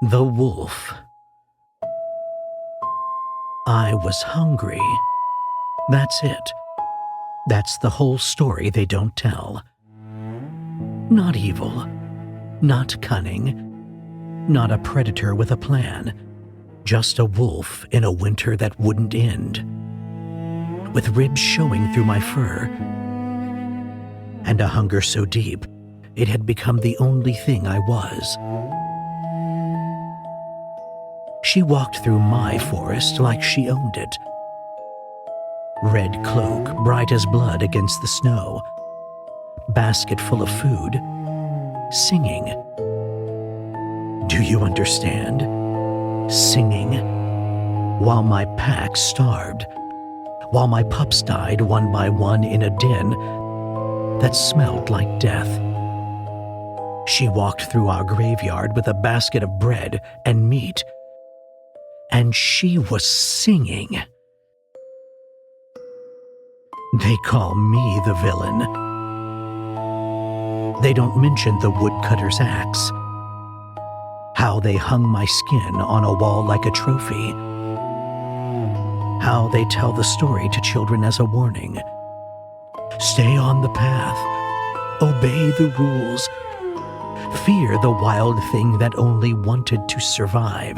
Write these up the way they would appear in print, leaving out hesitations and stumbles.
The wolf. I was hungry. That's it. That's the whole story they don't tell. Not evil, not cunning, not a predator with a plan, just a wolf in a winter that wouldn't end, with ribs showing through my fur, and a hunger so deep it had become the only thing I was. She walked through my forest like she owned it. Red cloak, bright as blood against the snow, basket full of food, singing. Do you understand? Singing, while my pack starved, while my pups died one by one in a den that smelled like death. She walked through our graveyard with a basket of bread and meat, and she was singing. They call me the villain. They don't mention the woodcutter's axe, how they hung my skin on a wall like a trophy, how they tell the story to children as a warning. Stay on the path, obey the rules, fear the wild thing that only wanted to survive.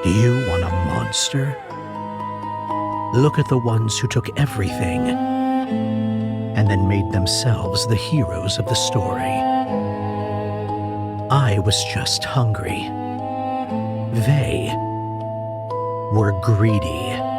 You want a monster? Look at the ones who took everything and then made themselves the heroes of the story. I was just hungry. They were greedy.